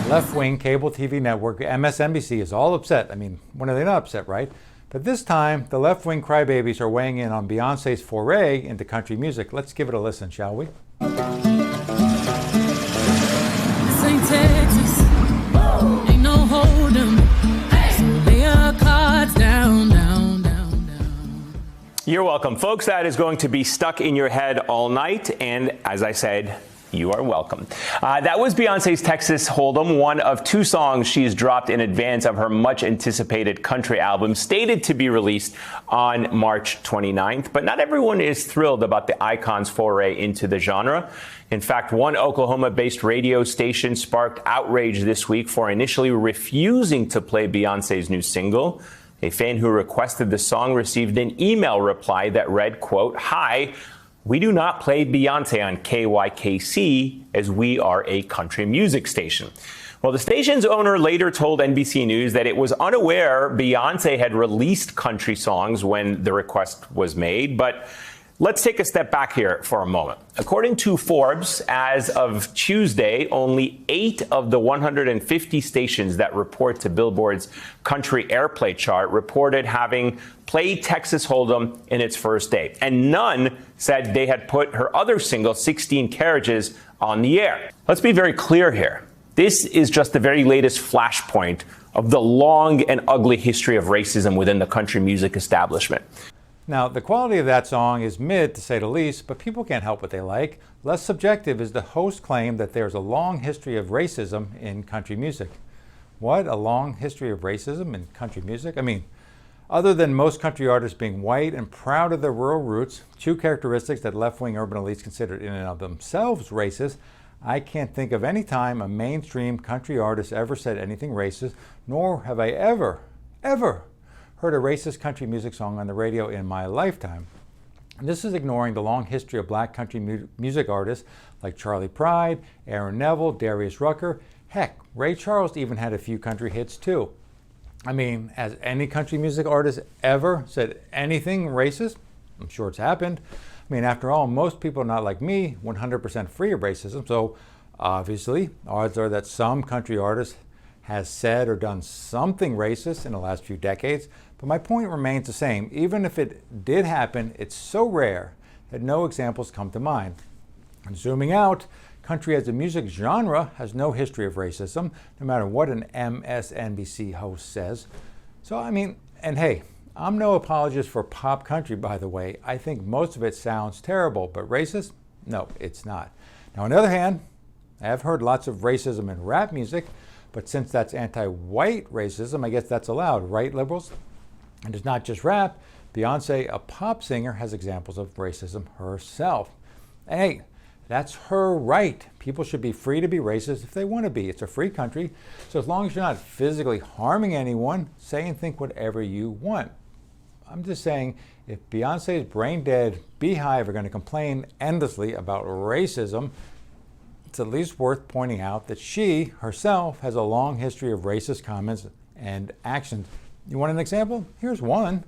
Left-wing cable TV network MSNBC is all upset. I mean, when are they not upset, right? But this time, the left-wing crybabies are weighing in on Beyonce's foray into country music. Let's give it a listen, shall we? This ain't Texas. Ain't no hold'em. So lay your cards down, down, down, down. You're welcome, folks. That is going to be stuck in your head all night. And as I said, you are welcome. That was Beyonce's Texas Hold'em, one of two songs she's dropped in advance of her much-anticipated country album, stated to be released on March 29th. But not everyone is thrilled about the icon's foray into the genre. In fact, one Oklahoma-based radio station sparked outrage this week for initially refusing to play Beyonce's new single. A fan who requested the song received an email reply that read, quote, "Hi, we do not play Beyonce on KYKC as we are a country music station." Well, the station's owner later told NBC News that it was unaware Beyonce had released country songs when the request was made. But let's take a step back here for a moment. According to Forbes, as of Tuesday, only 8 of the 150 stations that report to Billboard's country airplay chart reported having played Texas Hold'em in its first day. And none said they had put her other single, 16 Carriages, on the air. Let's be very clear here. This is just the very latest flashpoint of the long and ugly history of racism within the country music establishment. Now, the quality of that song is mid, to say the least, but people can't help what they like. Less subjective is the host's claim that there's a long history of racism in country music. What? A long history of racism in country music? I mean, other than most country artists being white and proud of their rural roots, two characteristics that left-wing urban elites considered in and of themselves racist, I can't think of any time a mainstream country artist ever said anything racist, nor have I ever heard a racist country music song on the radio in my lifetime. And this is ignoring the long history of black country music artists like Charlie Pride, Aaron Neville, Darius Rucker. Heck, Ray Charles even had a few country hits too. I mean, has any country music artist ever said anything racist? I'm sure it's happened. I mean, after all, most people are not like me, 100% free of racism. So obviously, odds are that some country artist has said or done something racist in the last few decades. But my point remains the same. Even if it did happen, it's so rare that no examples come to mind. And zooming out, country as a music genre has no history of racism, no matter what an MSNBC host says. So, I mean, and hey, I'm no apologist for pop country, by the way. I think most of it sounds terrible, but racist? No, it's not. Now, on the other hand, I have heard lots of racism in rap music, but since that's anti-white racism, I guess that's allowed, right, liberals? And it's not just rap. Beyonce, a pop singer, has examples of racism herself. And hey, that's her right. People should be free to be racist if they want to be. It's a free country. So as long as you're not physically harming anyone, say and think whatever you want. I'm just saying, if Beyonce's brain-dead beehive are going to complain endlessly about racism, it's at least worth pointing out that she herself has a long history of racist comments and actions. You want an example? Here's one.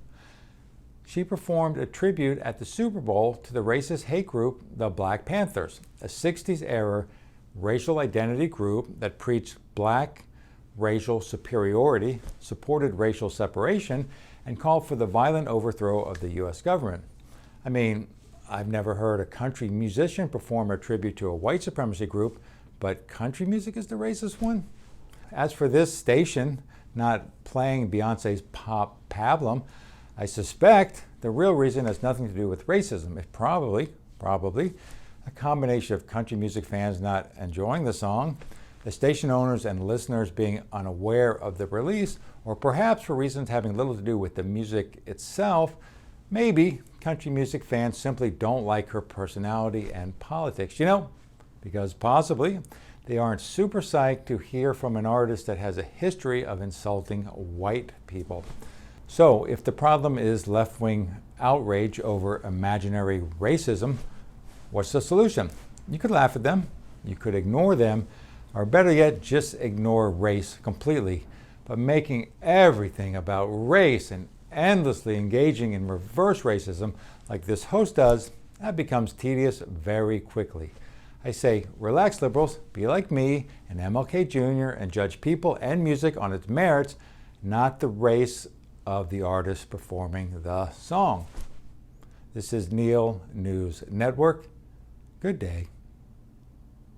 She performed a tribute at the Super Bowl to the racist hate group, the Black Panthers, a 60s-era racial identity group that preached black racial superiority, supported racial separation, and called for the violent overthrow of the U.S. government. I mean, I've never heard a country musician perform a tribute to a white supremacy group, but country music is the racist one? As for this station not playing Beyonce's pop pablum, I suspect the real reason has nothing to do with racism. It's probably a combination of country music fans not enjoying the song, the station owners and listeners being unaware of the release, or perhaps for reasons having little to do with the music itself. Maybe country music fans simply don't like her personality and politics, because possibly they aren't super psyched to hear from an artist that has a history of insulting white people. So if the problem is left-wing outrage over imaginary racism, what's the solution? You could laugh at them, you could ignore them, or better yet, just ignore race completely. But making everything about race and endlessly engaging in reverse racism like this host does, that becomes tedious very quickly. I say, relax liberals, be like me and MLK Jr. and judge people and music on its merits, not the race of the artist performing the song. This is Neil News Network. Good day.